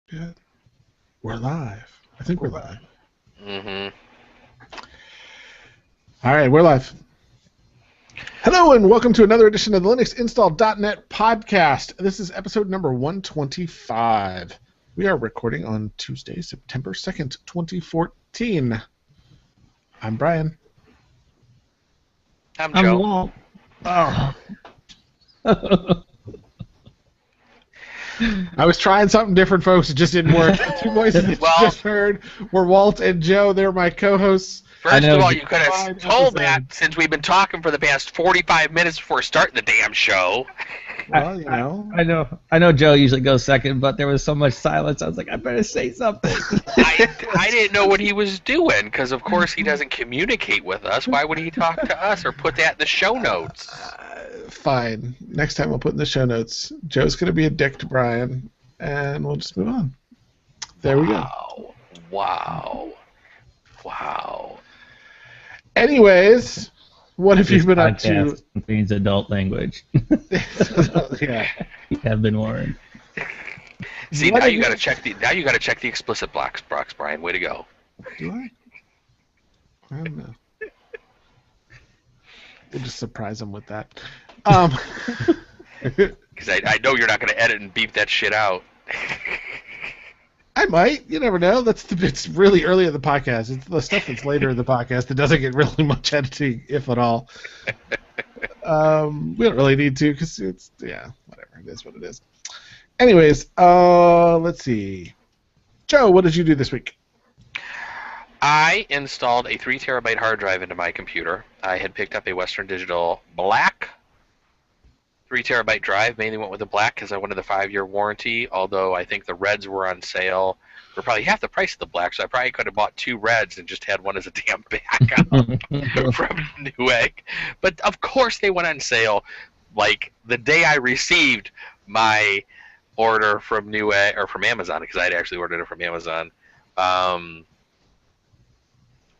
Good. We're live. I think we're live. Mm-hmm. All right, we're live. Hello and welcome to another edition of the LinuxInstall.net podcast. This is episode number 125. We are recording on Tuesday, September 2nd, 2014. I'm Brian. I'm Joe. Walt. Oh. I was trying something different, folks. It just didn't work. The two voices that you just heard were Walt and Joe. They're my co-hosts. First of all, you could have told that since we've been talking for the past 45 minutes before starting the damn show. Well, you know. I know Joe usually goes second, but there was so much silence, I was like, I better say something. I didn't know what he was doing, because of course he doesn't communicate with us. Why would he talk to us or put that in the show notes? Fine. Next time I'll put in the show notes. Joe's going to be a dick to Brian, and we'll just move on. There we go. Wow. Anyways, what have you been up to? Podcast contains adult language. Yeah. You have been warned. See, now you got to check the explicit box, Brian. Way to go. Do I? I don't know. We'll just surprise him with that. Because I know you're not going to edit and beep that shit out. I might. You never know. It's really early in the podcast. It's the stuff that's later in the podcast that doesn't get really much editing, if at all. We don't really need to because it's, whatever. It is what it is. Anyways, let's see. Joe, what did you do this week? I installed a 3 terabyte hard drive into my computer. I had picked up a Western Digital black 3 terabyte drive. Mainly went with the black because I wanted the 5-year warranty, although I think the reds were on sale for probably half the price of the black, so I probably could have bought 2 reds and just had one as a damn backup from Newegg. But of course they went on sale like the day I received my order from Newegg, or from Amazon, because I had actually ordered it from Amazon.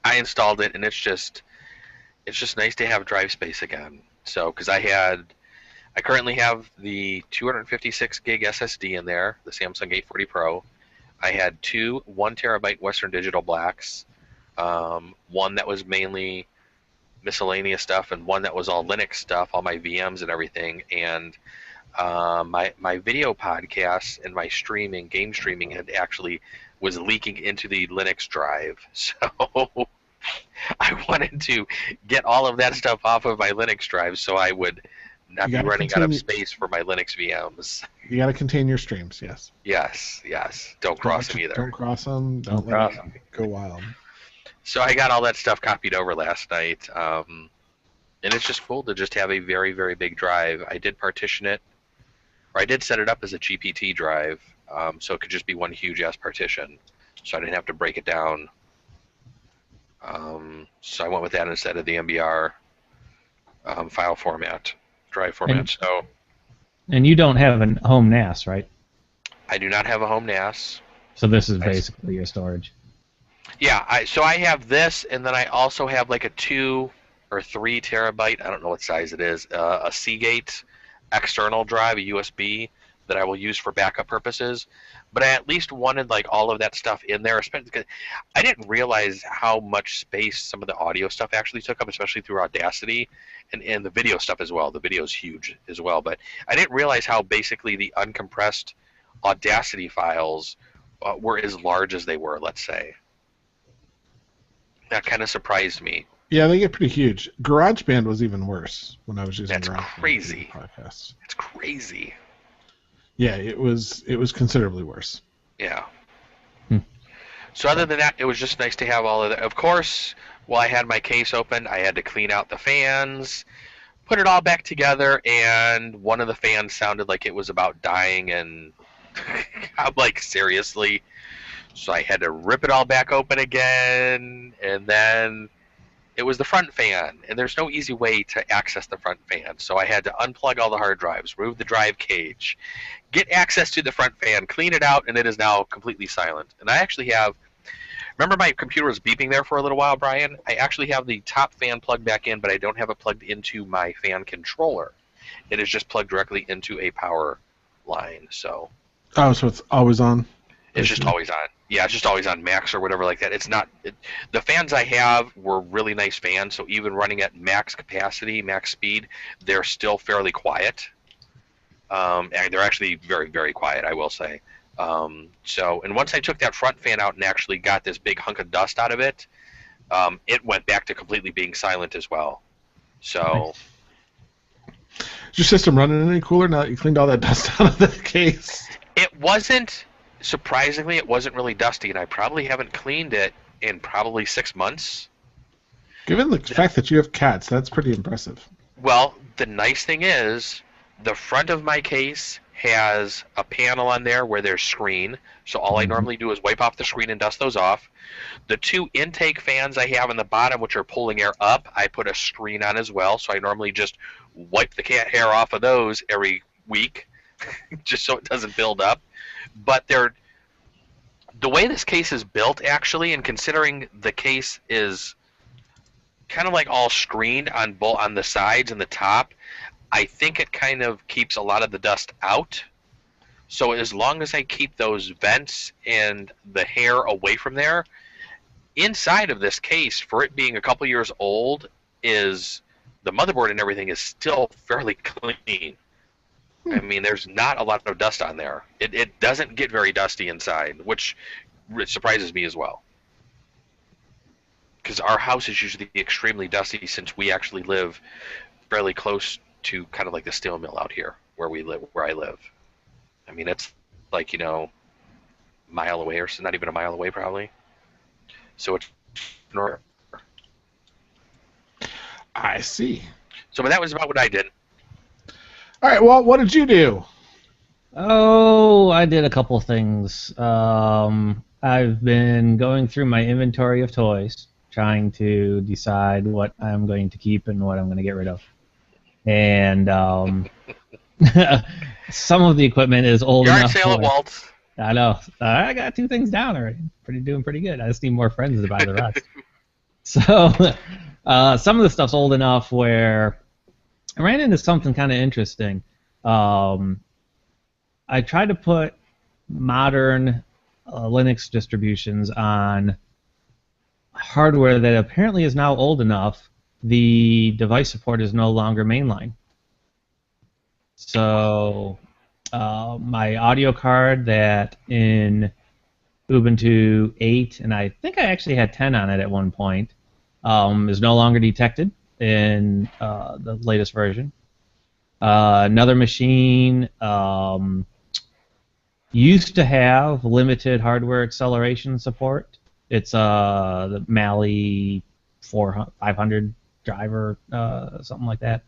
I installed it, and it's just nice to have drive space again. So, because I currently have the 256 gig SSD in there, the Samsung 840 Pro. I had 2 1 terabyte Western Digital blacks, one that was mainly miscellaneous stuff, and one that was all Linux stuff, all my VMs and everything. And my video podcasts and my game streaming was leaking into the Linux drive. So I wanted to get all of that stuff off of my Linux drive so I would not be running out of space for my Linux VMs. You got to contain your streams, yes. Yes. Don't cross them either. Don't cross them. Don't let them go wild. So I got all that stuff copied over last night. And it's just cool to just have a very, very big drive. I did partition it, or I did set it up as a GPT drive, so it could just be one huge-ass partition, so I didn't have to break it down. So I went with that instead of the MBR file format, drive format. And you don't have a home NAS, right? I do not have a home NAS. So this is basically your storage. Yeah, so I have this, and then I also have like a 2 or 3 terabyte, I don't know what size it is, a Seagate external drive, a USB, that I will use for backup purposes. But I at least wanted like all of that stuff in there. I didn't realize how much space some of the audio stuff actually took up, especially through Audacity, and the video stuff as well. The video is huge as well. But I didn't realize how basically the uncompressed Audacity files were as large as they were, let's say. That kind of surprised me. Yeah, they get pretty huge. GarageBand was even worse when I was using GarageBand. That's crazy. Podcasts. It's crazy. Yeah, it was considerably worse. Yeah. So other than that, it was just nice to have all of that. Of course, while I had my case open, I had to clean out the fans, put it all back together, and one of the fans sounded like it was about dying, and I'm like, seriously? So I had to rip it all back open again, and then it was the front fan, and there's no easy way to access the front fan. So I had to unplug all the hard drives, remove the drive cage, get access to the front fan, clean it out, and it is now completely silent. And I actually have, remember my computer was beeping there for a little while, Brian? I actually have the top fan plugged back in, but I don't have it plugged into my fan controller. It is just plugged directly into a power line. So. Oh, so it's always on? It's just always on. Yeah, it's just always on max or whatever like that. It's not. The fans I have were really nice fans, so even running at max capacity, max speed, they're still fairly quiet. And they're actually very, very quiet, I will say. And once I took that front fan out and actually got this big hunk of dust out of it, it went back to completely being silent as well. So. Is your system running any cooler now that you cleaned all that dust out of the case? It wasn't. Surprisingly, it wasn't really dusty, and I probably haven't cleaned it in probably 6 months. Given the fact that you have cats, that's pretty impressive. Well, the nice thing is, the front of my case has a panel on there where there's screen, so all I normally do is wipe off the screen and dust those off. The two intake fans I have on the bottom, which are pulling air up, I put a screen on as well, so I normally just wipe the cat hair off of those every week, just so it doesn't build up. But the way this case is built, actually, and considering the case is kind of like all screened on the sides and the top, I think it kind of keeps a lot of the dust out. So as long as I keep those vents and the hair away from there, inside of this case, for it being a couple years old, is the motherboard and everything is still fairly clean. I mean, there's not a lot of dust on there. It doesn't get very dusty inside, which surprises me as well. Because our house is usually extremely dusty since we actually live fairly close to kind of like the steel mill out here where I live. I mean, it's like, a mile away or so, not even a mile away probably. So it's north. I see. So that was about what I did. All right, well, what did you do? Oh, I did a couple things. I've been going through my inventory of toys, trying to decide what I'm going to keep and what I'm going to get rid of. And some of the equipment is old enough. Yard sale at Walt. I know. I got 2 things down already. Doing pretty good. I just need more friends to buy the rest. So some of the stuff's old enough where I ran into something kind of interesting. I tried to put modern Linux distributions on hardware that apparently is now old enough. The device support is no longer mainline. So my audio card that in Ubuntu 8, and I think I actually had 10 on it at one point, is no longer detected in the latest version. Another machine used to have limited hardware acceleration support. It's the Mali 500 driver, something like that.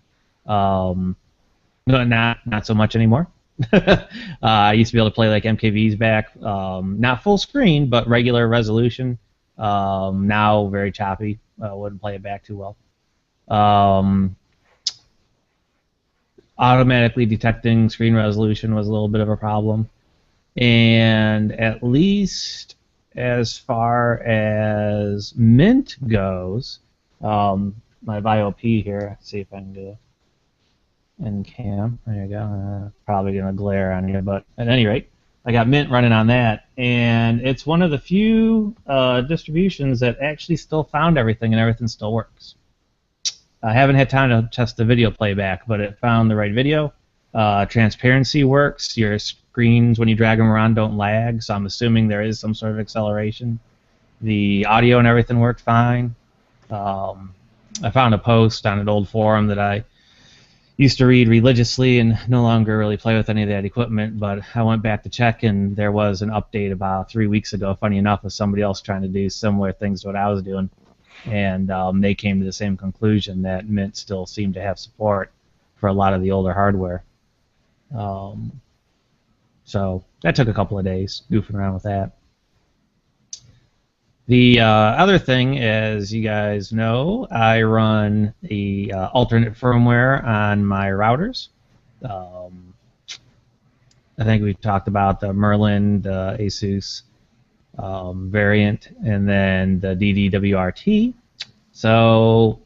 No, not so much anymore. I used to be able to play like MKVs back, not full screen, but regular resolution. Now very choppy. Wouldn't play it back too well. Automatically detecting screen resolution was a little bit of a problem. And at least as far as Mint goes, my Vaio P here, let's see if I can do it. In cam, there you go. Probably gonna glare on you, but at any rate, I got Mint running on that, and it's one of the few distributions that actually still found everything, and everything still works. I haven't had time to test the video playback, but it found the right video. Transparency works. Your screens, when you drag them around, don't lag, so I'm assuming there is some sort of acceleration. The audio and everything worked fine. I found a post on an old forum that I used to read religiously and no longer really play with any of that equipment, but I went back to check, and there was an update about 3 weeks ago, funny enough, of somebody else trying to do similar things to what I was doing, and they came to the same conclusion that Mint still seemed to have support for a lot of the older hardware. So that took a couple of days goofing around with that. The other thing, as you guys know, I run the alternate firmware on my routers. I think we talked about the Merlin, the Asus variant, and then the DDWRT. So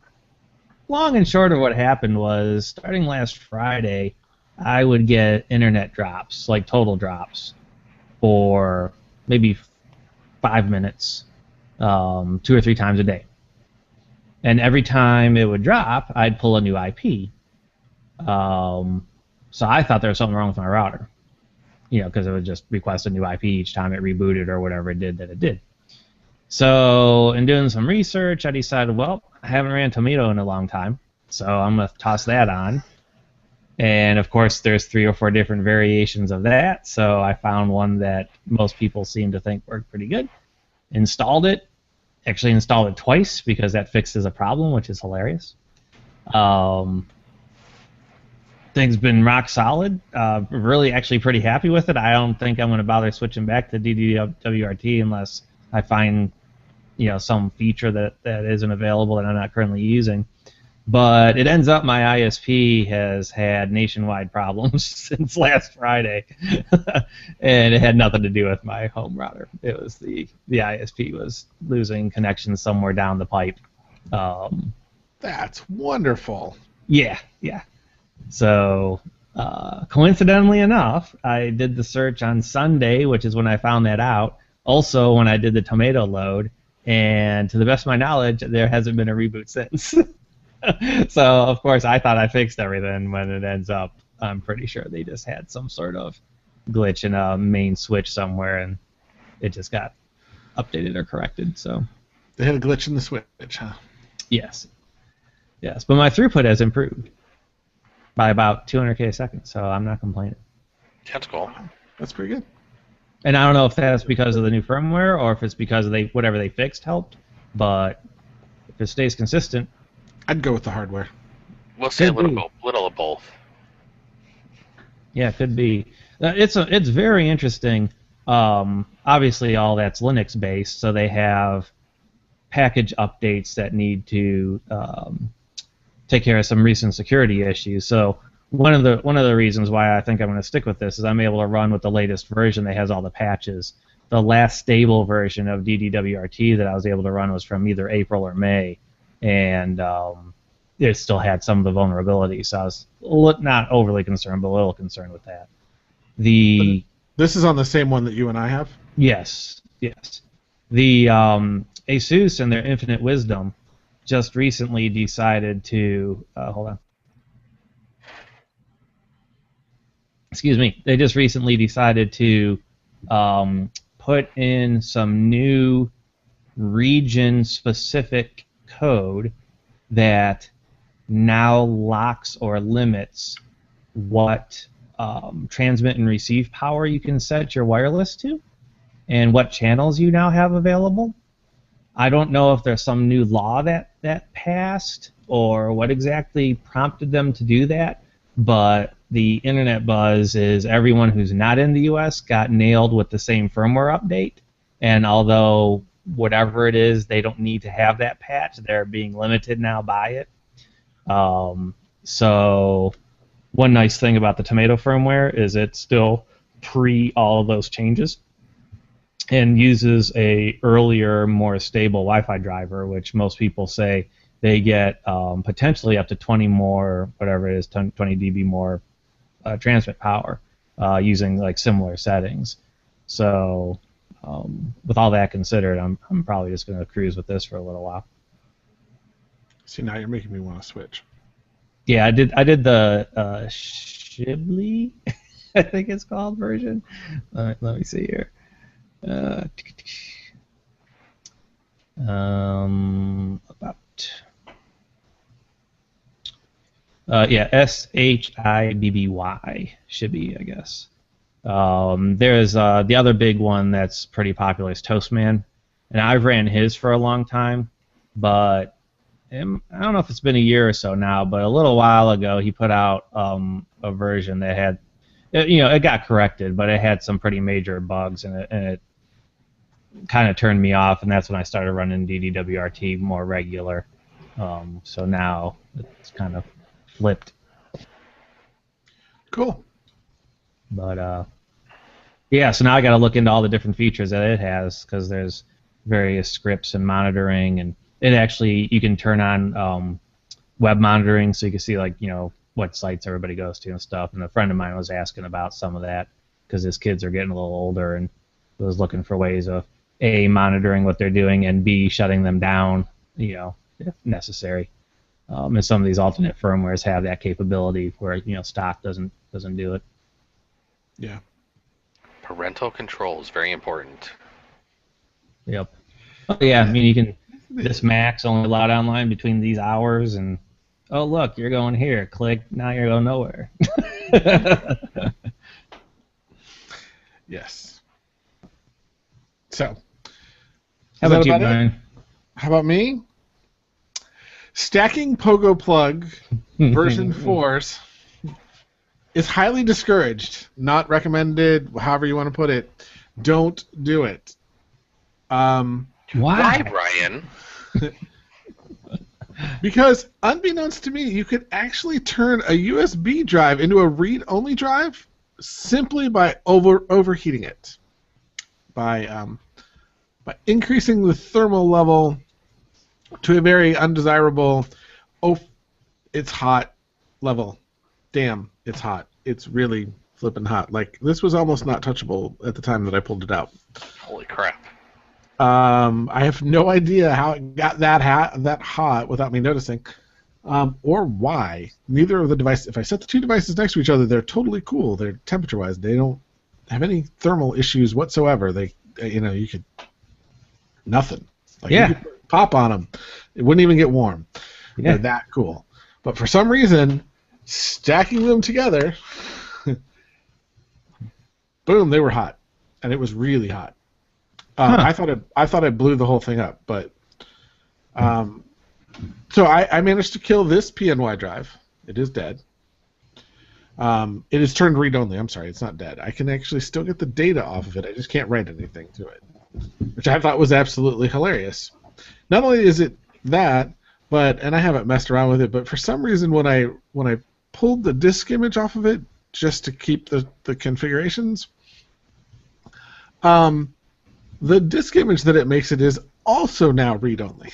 long and short of what happened was, starting last Friday, I would get internet drops, like total drops, for maybe 5 minutes, 2 or 3 times a day. And every time it would drop, I'd pull a new IP. So I thought there was something wrong with my router, because it would just request a new IP each time it rebooted or whatever it did that it did. So in doing some research, I decided, well, I haven't ran Tomato in a long time, so I'm going to toss that on. And of course, there's 3 or 4 different variations of that, so I found one that most people seem to think worked pretty good. Installed it. Actually installed it twice because that fixes a problem, which is hilarious. Thing's been rock solid. Really, actually pretty happy with it. I don't think I'm going to bother switching back to DDWRT unless I find, some feature that isn't available that I'm not currently using. But it ends up my ISP has had nationwide problems since last Friday, and it had nothing to do with my home router. It was the ISP was losing connections somewhere down the pipe. That's wonderful. Yeah. So coincidentally enough, I did the search on Sunday, which is when I found that out. Also, when I did the Tomato load, and to the best of my knowledge, there hasn't been a reboot since. So, of course, I thought I fixed everything. When it ends up, I'm pretty sure they just had some sort of glitch in a main switch somewhere, and it just got updated or corrected. So they had a glitch in the switch, huh? Yes. But my throughput has improved by about 200K a second, so I'm not complaining. That's cool. That's pretty good. And I don't know if that's because of the new firmware or if it's because of whatever they fixed helped, but if it stays consistent, I'd go with the hardware. We'll say a little of both. Yeah, it could be. It's very interesting. Obviously, all that's Linux based, so they have package updates that need to take care of some recent security issues. So one of the reasons why I think I'm going to stick with this is I'm able to run with the latest version that has all the patches. The last stable version of DDWRT that I was able to run was from either April or May, and it still had some of the vulnerabilities. So I was not overly concerned, but a little concerned with that. This is on the same one that you and I have? Yes. The ASUS and their infinite wisdom just recently decided to hold on. Excuse me. They just recently decided to put in some new region-specific code that now locks or limits what transmit and receive power you can set your wireless to and what channels you now have available. I don't know if there's some new law that passed or what exactly prompted them to do that, but the internet buzz is everyone who's not in the U.S. got nailed with the same firmware update, and although whatever it is, they don't need to have that patch, they're being limited now by it. So one nice thing about the Tomato firmware is it's still pre all of those changes and uses a earlier, more stable Wi-Fi driver, which most people say they get potentially up to 20 more, whatever it is, 20 dB more transmit power using like similar settings. So with all that considered, I'm probably just going to cruise with this for a little while. See, now you're making me want to switch. Yeah, I did the shibby, I think it's called, version. Let me see here. SHIBBY, shibby, I guess. There's the other big one that's pretty popular is Toastman, and I've ran his for a long time, but I don't know if it's been a year or so now, but a little while ago he put out a version that had, it got corrected, but it had some pretty major bugs in it, and it kind of turned me off, and that's when I started running DDWRT more regular. So now it's kind of flipped. Cool. But yeah, so now I got to look into all the different features that it has, because there's various scripts and monitoring, and it actually, you can turn on web monitoring, so you can see like what sites everybody goes to and stuff. And a friend of mine was asking about some of that because his kids are getting a little older, and I was looking for ways of A, monitoring what they're doing, and B, shutting them down, if necessary. And some of these alternate firmwares have that capability where stock doesn't do it. Yeah. Parental control is very important. Yep. Oh yeah, I mean you can. This Mac's only allowed online between these hours, and oh look, you're going here. Click. Now you're going nowhere. Yes. So. How about you, Brian? How about me? Stacking Pogoplug version 4s is highly discouraged. Not recommended, however you want to put it. Don't do it. Why, Brian? Because, unbeknownst to me, you could actually turn a USB drive into a read-only drive simply by overheating it. By increasing the thermal level to a very undesirable, it's hot level. Damn, it's hot. It's really flipping hot. Like, this was almost not touchable at the time that I pulled it out. Holy crap. I have no idea how it got that hot without me noticing, or why. Neither of the devices, if I set the two devices next to each other, they're totally cool. They're temperature-wise. They don't have any thermal issues whatsoever. You could, nothing. Like, yeah. You could pop on them. It wouldn't even get warm. Yeah. They're that cool. But for some reason, stacking them together, boom, they were hot. And it was really hot. I thought I blew the whole thing up, but so I managed to kill this PNY drive. It is dead. It is turned read-only. I'm sorry, it's not dead. I can actually still get the data off of it. I just can't write anything to it, which I thought was absolutely hilarious. Not only is it that, and I haven't messed around with it, but for some reason when I pulled the disk image off of it just to keep the configurations, the disk image that it makes it is also now read-only.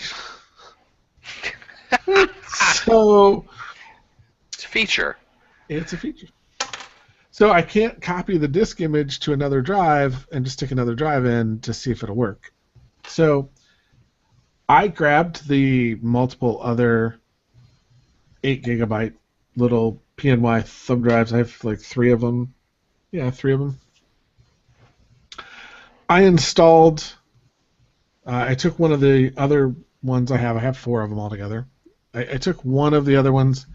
So it's a feature. It's a feature. So I can't copy the disk image to another drive and just stick another drive in to see if it'll work. So I grabbed the multiple other 8 gigabyte little PNY thumb drives. I have like 3 of them. Yeah, 3 of them. I installed, I took one of the other ones I have 4 of them altogether. I took one of the other ones,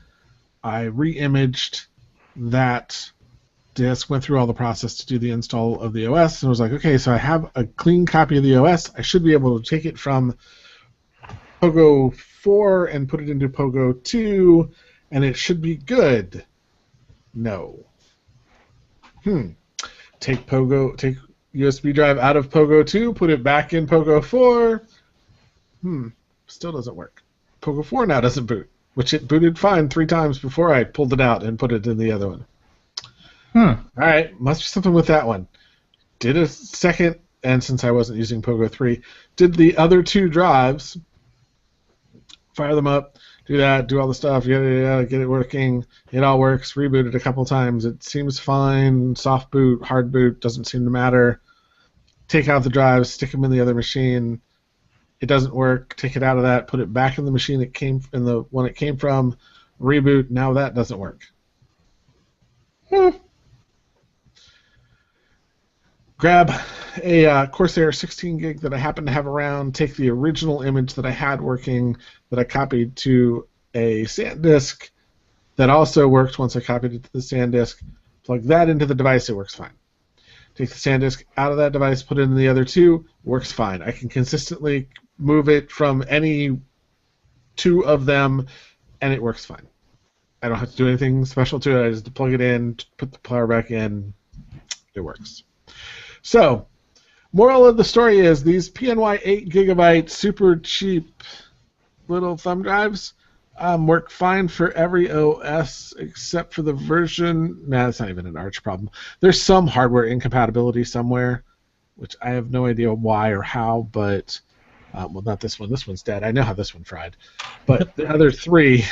I re-imaged that disk, went through all the process to do the install of the OS, and was like, okay, so I have a clean copy of the OS. I should be able to take it from Pogo 4 and put it into Pogo 2, and it should be good. No. Take USB drive out of Pogo 2, put it back in Pogo 4. Still doesn't work. Pogo 4 now doesn't boot, which it booted fine 3 times before I pulled it out and put it in the other one. All right, must be something with that one. Did a second, and since I wasn't using Pogo 3, did the other 2 drives, fire them up, do that, do all the stuff, get it working. It all works. Rebooted a couple times. It seems fine. Soft boot, hard boot, doesn't seem to matter. Take out the drives, stick them in the other machine. It doesn't work. Take it out of that, put it back in the machine it came in the one it came from. Reboot. Now that doesn't work. Grab a Corsair 16 gig that I happen to have around, take the original image that I had working that I copied to a SanDisk that also worked once I copied it to the SanDisk, plug that into the device, it works fine. Take the SanDisk out of that device, put it in the other 2, works fine. I can consistently move it from any 2 of them, and it works fine. I don't have to do anything special to it. I just plug it in, put the power back in, it works. So, moral of the story is these PNY 8 gigabyte super cheap little thumb drives work fine for every OS except for the version. That's not even an Arch problem. There's some hardware incompatibility somewhere, which I have no idea why or how, but well, not this one. This one's dead. I know how this one fried. But the other 3,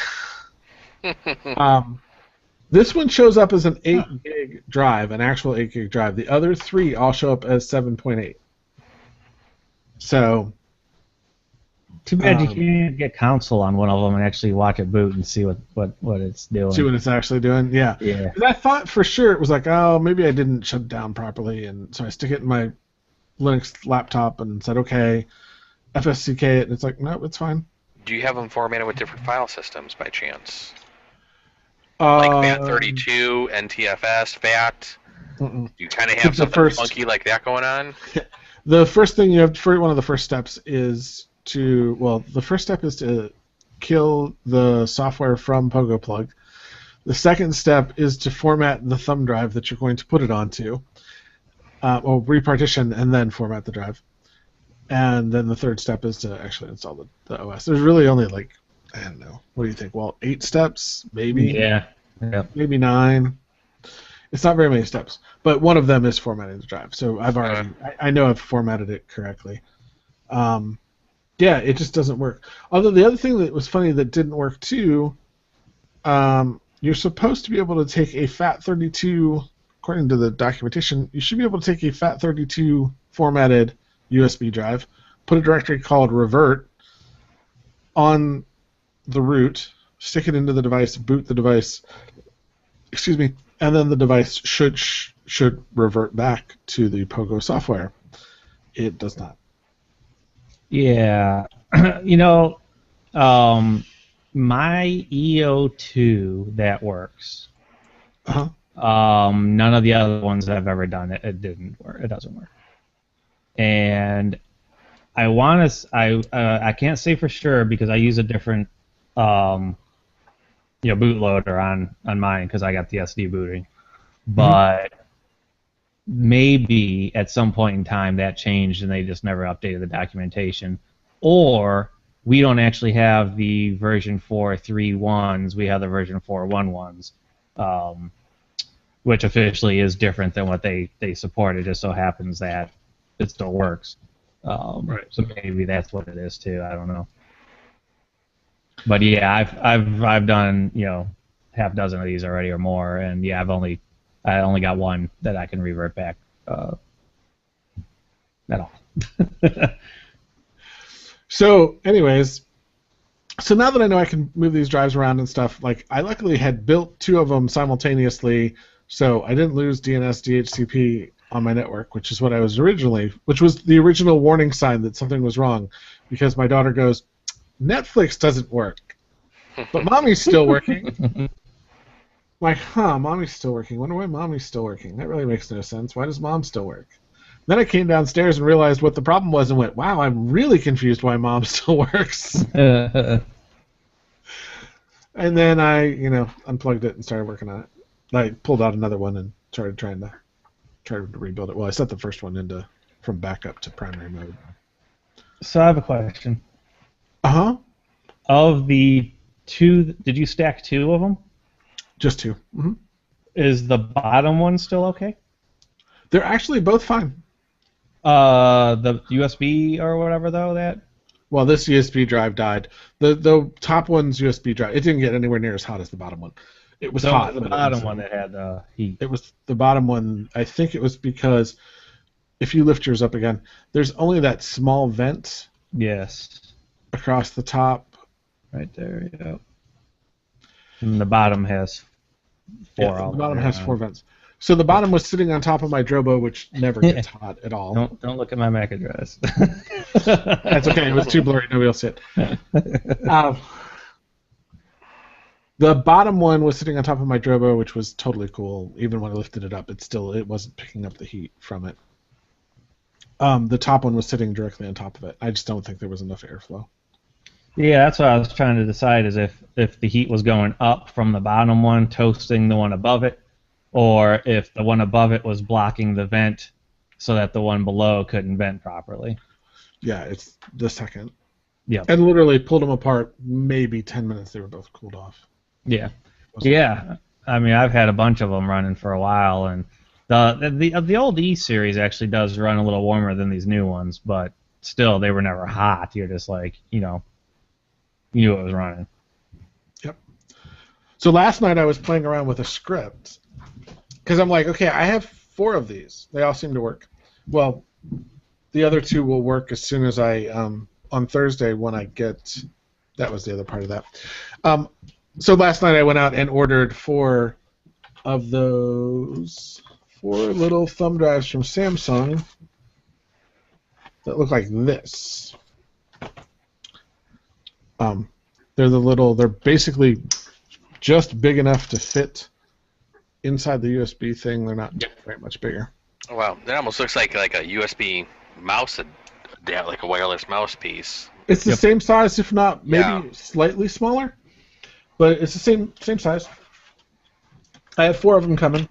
This one shows up as an 8 gig drive, an actual 8 gig drive. The other 3 all show up as 7.8. So. Too bad you can't get console on one of them and actually watch it boot and see what it's doing. See what it's actually doing? Yeah. Yeah. 'Cause I thought for sure it was like, oh, maybe I didn't shut it down properly, and so I stick it in my Linux laptop and said, okay, FSCK it, and it's like, no, it's fine. Do you have them formatted with different file systems by chance? Like FAT32, NTFS, FAT? Do you kind of have something funky like that going on? The first thing you have, for one of the first steps is the first step is to kill the software from Pogoplug. The second step is to format the thumb drive that you're going to put it onto, or repartition and then format the drive. And then the third step is to actually install the OS. There's really only like, I don't know, what do you think? Well, 8 steps, maybe? Yeah. Maybe 9. It's not very many steps, but one of them is formatting the drive. So I know I've formatted it correctly. Yeah, it just doesn't work. Although the other thing that was funny that didn't work too, you're supposed to be able to take a FAT32, according to the documentation, you should be able to take a FAT32 formatted USB drive, put a directory called revert on the root, stick it into the device, boot the device, and then the device should revert back to the Pogo software. It does not. Yeah, my EO2 that works. None of the other ones that I've ever done it didn't work. It doesn't work. And I can't say for sure because I use a different bootloader on mine because I got the SD booting, but. Maybe at some point in time that changed and they just never updated the documentation. Or we don't actually have the version 4.3.1s, we have the version 4.1.1s, which officially is different than what they support. It just so happens that it still works. Right. So maybe that's what it is too, I don't know. But yeah, I've done, half dozen of these already or more, and yeah, I only got one that I can revert back at all. So, anyways, now that I know I can move these drives around and stuff, like I luckily had built 2 of them simultaneously, so I didn't lose DNS DHCP on my network, which was the original warning sign that something was wrong, because my daughter goes, Netflix doesn't work, but Mommy's still working. Like, Mommy's still working. Wonder why Mommy's still working. That really makes no sense. Why does Mom still work? Then I came downstairs and realized what the problem was and went, wow, I'm really confused why Mom still works. And then I, unplugged it and started working on it. I pulled out another one and started trying to rebuild it. Well, I set the first one from backup to primary mode. So I have a question. Of the 2, did you stack 2 of them? Just 2. Mm-hmm. Is the bottom one still okay? They're actually both fine. The USB or whatever though Well, this USB drive died. The top one's USB drive. It didn't get anywhere near as hot as the bottom one. It was hot. The bottom one that had heat. It was the bottom one. I think it was because if you lift yours up again, there's only that small vent. Yes. Across the top. Right there. Yeah. And the bottom has 4. Yeah, the bottom has 4 vents. So the bottom was sitting on top of my Drobo, which never gets hot at all. Don't look at my MAC address. That's okay. It was too blurry. Nobody will see it. The bottom one was sitting on top of my Drobo, which was totally cool. Even when I lifted it up, it wasn't picking up the heat from it. The top one was sitting directly on top of it. I just don't think there was enough airflow. Yeah, that's what I was trying to decide, is if the heat was going up from the bottom one, toasting the one above it, or if the one above it was blocking the vent so that the one below couldn't vent properly. Yeah, it's the second. Yeah. And literally pulled them apart, maybe 10 minutes, they were both cooled off. Yeah. Yeah. I mean, I've had a bunch of them running for a while, and the old E series actually does run a little warmer than these new ones, but still, they were never hot. You're just like, you knew it was running. Yep. So last night I was playing around with a script because I'm like, okay, I have 4 of these. They all seem to work. Well, the other 2 will work as soon as I on Thursday when I get. That was the other part of that. So last night I went out and ordered 4 of those 4 little thumb drives from Samsung that look like this. They're basically just big enough to fit inside the USB thing. They're not very much bigger. Wow, that almost looks like a USB mouse, like a wireless mouse piece. It's the same size, if not maybe slightly smaller, but it's the same size. I have 4 of them coming.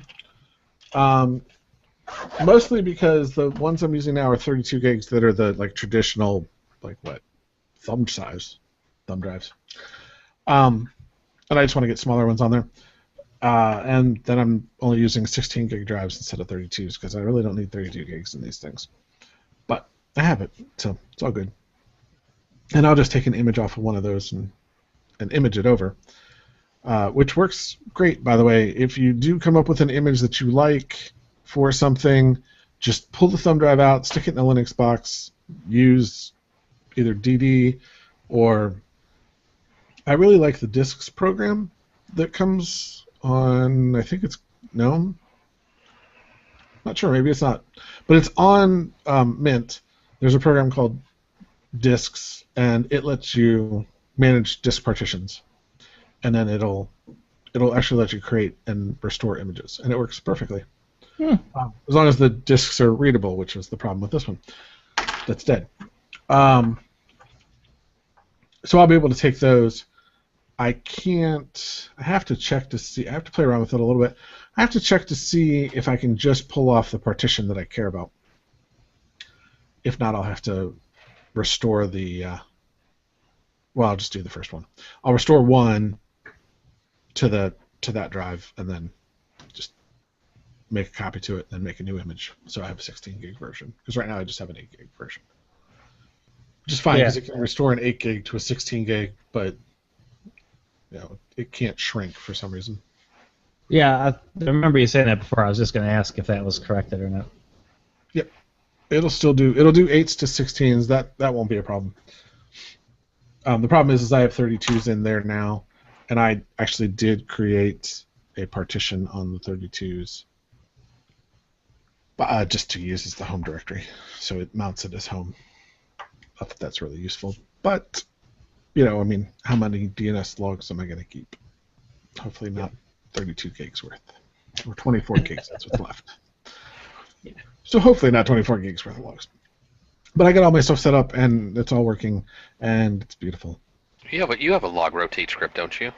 Mostly because the ones I'm using now are 32 gigs that are the traditional thumb size thumb drives. And I just want to get smaller ones on there. And then I'm only using 16 gig drives instead of 32s because I really don't need 32 gigs in these things. But I have it, so it's all good. And I'll just take an image off of one of those and image it over, which works great, by the way. If you do come up with an image that you like for something, just pull the thumb drive out, stick it in a Linux box, use either DD or I really like the disks program that comes on, I think it's GNOME. Not sure, maybe it's not. But it's on Mint. There's a program called Disks, and it lets you manage disk partitions. And then it'll actually let you create and restore images, and it works perfectly. As long as the disks are readable, which is the problem with this one. That's dead. So I'll be able to take those. I have to check to see. I have to play around with it a little bit. I have to check to see if I can just pull off the partition that I care about. If not, I'll have to restore the. Well, I'll just do the first one. I'll restore one to that drive, and then just make a copy to it, and then make a new image. So I have a 16 gig version. Because right now I just have an 8 gig version. Which is fine because it can restore an 8 gig to a 16 gig, but it can't shrink for some reason. Yeah, I remember you saying that before. I was just going to ask if that was corrected or not. Yep. It'll do 8s to 16s. That won't be a problem. The problem is I have 32s in there now, and I actually did create a partition on the 32s just to use as the home directory. So it mounts it as home. Not that that's really useful, but how many DNS logs am I going to keep? Hopefully not 32 gigs worth, or 24 gigs. That's what's left. Yeah. So hopefully not 24 gigs worth of logs. But I got all my stuff set up, and it's all working, and it's beautiful. You have a log rotate script, don't you?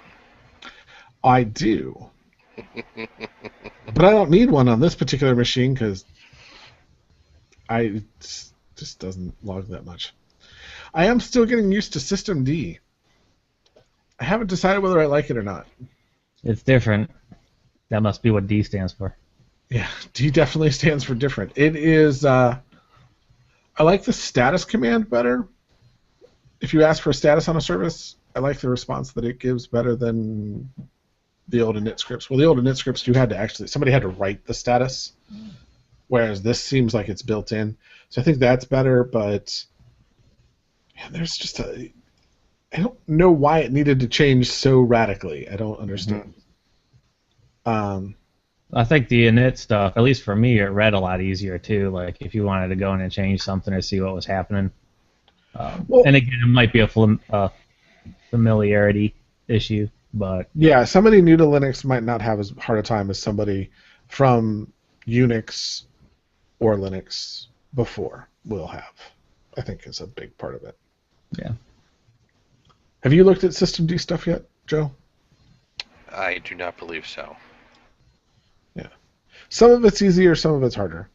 I do. But I don't need one on this particular machine because it just doesn't log that much. I am still getting used to systemd. I haven't decided whether I like it or not. It's different. That must be what D stands for. Yeah, D definitely stands for different. It is, I like the status command better. If you ask for a status on a service, I like the response that it gives better than the old init scripts. Well, the old init scripts, somebody had to write the status, whereas this seems like it's built in. So I think that's better, but there's just I don't know why it needed to change so radically. I don't understand. I think the init stuff, at least for me, it read a lot easier too. Like if you wanted to go in and change something or see what was happening. And again, it might be a familiarity issue, but yeah, somebody new to Linux might not have as hard a time as somebody from Unix or Linux before will have. I think is a big part of it. Yeah. Have you looked at systemd stuff yet, Joe? I do not believe so. Yeah. Some of it's easier, some of it's harder.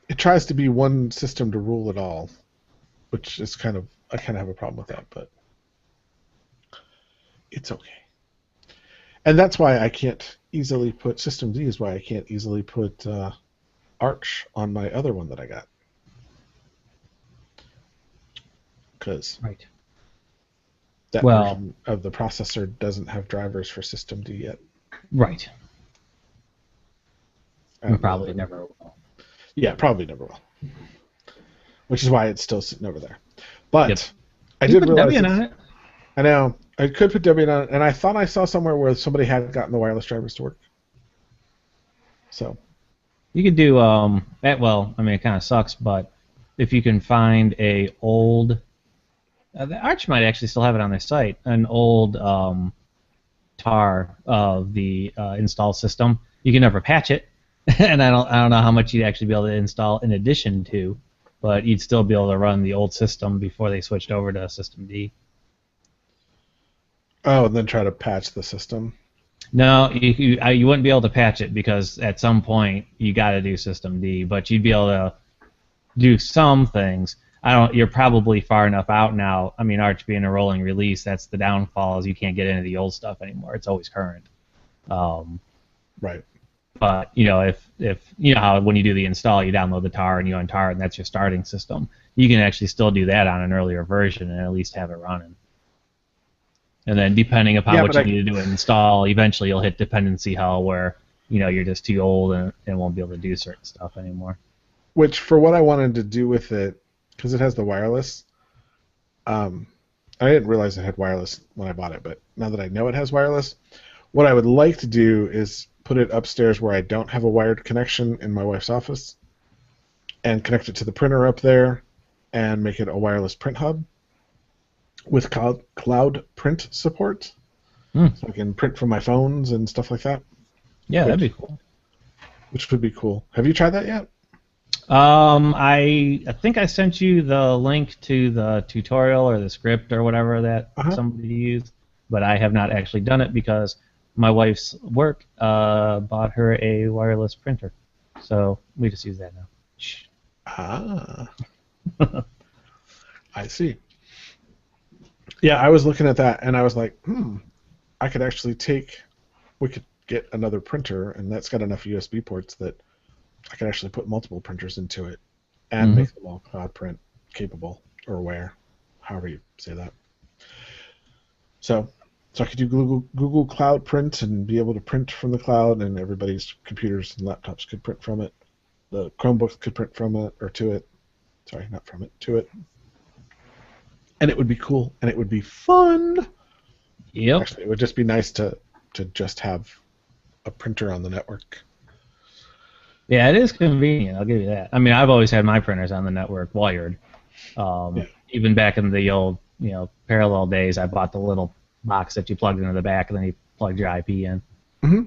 It tries to be one system to rule it all, which is I kind of have a problem with that, but it's okay. And that's why I can't easily put systemd is why I can't easily put Arch on my other one that I got. Because that Well, version of the processor doesn't have drivers for systemd yet. right. And, Probably never will. Yeah, probably never will. Which is why it's still sitting over there. But Yep. I You did put realize Debian on it. I know. I could put Debian on it, and I thought I saw somewhere where somebody had gotten the wireless drivers to work. So You could do well, I mean, it kind of sucks, but if you can find a old, the Arch might actually still have it on their site, an old tar of the install system. You can never patch it, and I don't know how much you'd actually be able to install in addition to, but you'd still be able to run the old system before they switched over to systemd. oh, and then try to patch the system. No, you wouldn't be able to patch it because at some point you got to do systemd, but you'd be able to do some things. You're probably far enough out now. I mean, Arch being a rolling release, that's the downfall, is you can't get into the old stuff anymore. It's always current. Right. But if you know how when you do the install, you download the tar and you untar it, and that's your starting system. You can actually still do that on an earlier version and at least have it running. And then depending upon what you need to do to install, eventually you'll hit dependency hell where you're just too old and won't be able to do certain stuff anymore. Which, for what I wanted to do with it, because it has the wireless, I didn't realize it had wireless when I bought it, but now that I know it has wireless, what I would like to do is put it upstairs where I don't have a wired connection in my wife's office and connect it to the printer up there and make it a wireless print hub with cloud print support. So I can print from my phones and stuff like that. Yeah, that'd be cool. Which would be cool. Have you tried that yet? I think I sent you the link to the tutorial or the script or whatever that somebody used, but I have not actually done it because my wife's work bought her a wireless printer, so we just use that now. Ah, I see. Yeah, I was looking at that and I was like, I could actually we could get another printer, and that's got enough USB ports that I could actually put multiple printers into it and make them all cloud print capable or aware, however you say that. So I could do Google Cloud Print and be able to print from the cloud, and everybody's computers and laptops could print from it. The Chromebooks could print from it or to it. Sorry, not from it, to it. And it would be cool, and it would be fun. Yep. Actually, it would just be nice to just have a printer on the network. Yeah, it is convenient. I'll give you that. I mean, I've always had my printers on the network wired. Even back in the old, parallel days, I bought the little box that you plugged into the back, and then you plugged your IP in. Mm-hmm.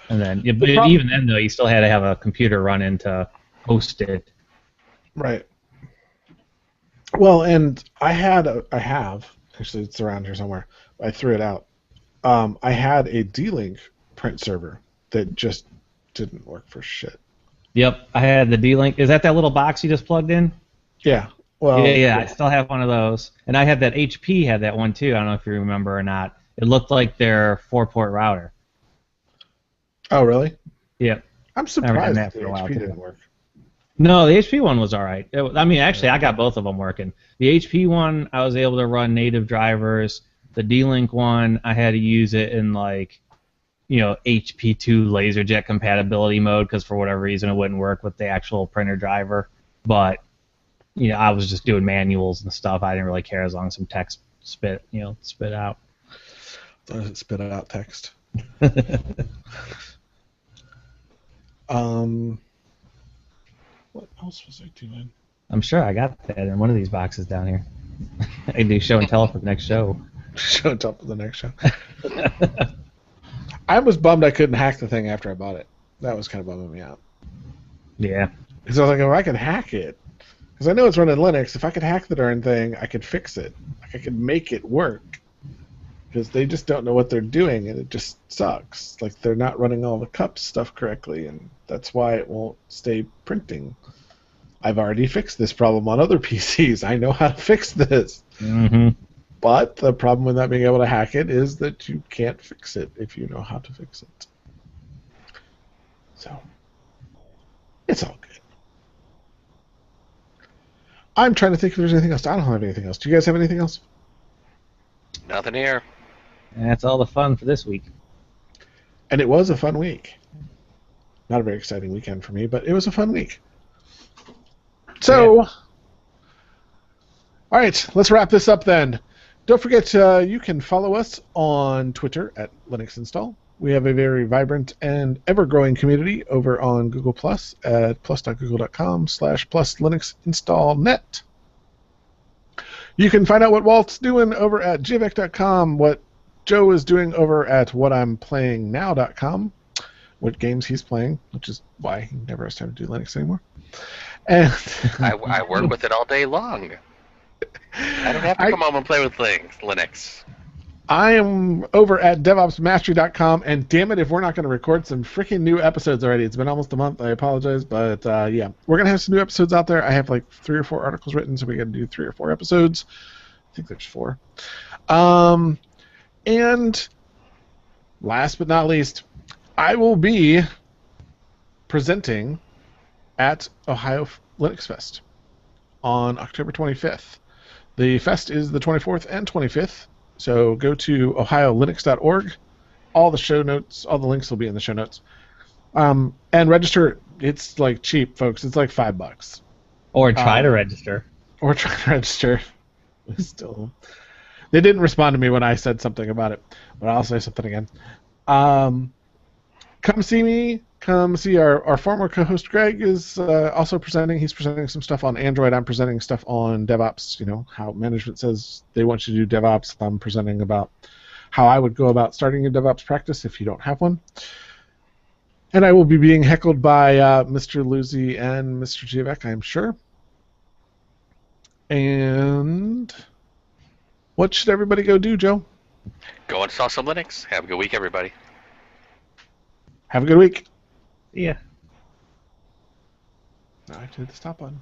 And then, even then, though, you still had to have a computer run in to host it. Right. Well, and I have, actually it's around here somewhere, I threw it out. I had a D-Link print server that just didn't work for shit. Yep, I had the D-Link. Is that little box you just plugged in? Yeah. Well. Yeah, I still have one of those. And I had that HP had that one too. I don't know if you remember or not. It looked like their 4-port router. Oh, really? Yep. I'm surprised that the HP didn't work. No, the HP one was all right. Actually, I got both of them working. The HP one, I was able to run native drivers. The D-Link one, I had to use it in HP2 LaserJet compatibility mode because for whatever reason it wouldn't work with the actual printer driver. But I was just doing manuals and stuff. I didn't really care as long as some text spit out. Does it spit out text? What else was I doing? I'm sure I got that in one of these boxes down here. I do show and tell for the next show. Show and tell for the next show. I was bummed I couldn't hack the thing after I bought it. That was kind of bumming me out. Yeah. Because I was like, if I could hack it, because I know it's running Linux, if I could hack the darn thing, I could fix it. I could make it work. Because they just don't know what they're doing, and it just sucks. They're not running all the cups stuff correctly, and that's why it won't stay printing. I've already fixed this problem on other PCs. I know how to fix this. Mm-hmm. But the problem with not being able to hack it is that you can't fix it if you know how to fix it. So, it's all good. I'm trying to think if there's anything else. I don't have anything else. Do you guys have anything else? Nothing here. And that's all the fun for this week. And it was a fun week. Not a very exciting weekend for me, but it was a fun week. So, all right, let's wrap this up then. Don't forget, you can follow us on Twitter at Linux Install. We have a very vibrant and ever-growing community over on Google Plus at plus.google.com/plus-Linux-install-net. You can find out what Walt's doing over at Jevack.com, what Joe is doing over at whatimPlayingNow.com, what games he's playing, which is why he never has time to do Linux anymore. And I work with it all day long. I don't have to come home and play with Linux. I am over at DevOpsMastery.com, and damn it if we're not going to record some freaking new episodes already. It's been almost a month. I apologize, but yeah, we're going to have some new episodes out there. I have like 3 or 4 articles written, so we got to do 3 or 4 episodes. I think there's 4. And last but not least, I will be presenting at Ohio Linux Fest on October 25th. The fest is the 24th and 25th. So go to OhioLinux.org. All the show notes, all the links will be in the show notes. And register. It's like cheap, folks. It's like $5. Or try to register. Or try to register. Still, they didn't respond to me when I said something about it, but I'll say something again. Come see me. Come see our former co-host Greg is also presenting. He's presenting some stuff on Android. I'm presenting stuff on DevOps, you know, how management says they want you to do DevOps. I'm presenting about how I would go about starting a DevOps practice if you don't have one. And I will be being heckled by Mr. Leuzzi and Mr. Jevack, I'm sure. And what should everybody go do, Joe? Go install some Linux. Have a good week, everybody. Have a good week. Yeah. Now I have to hit the stop button.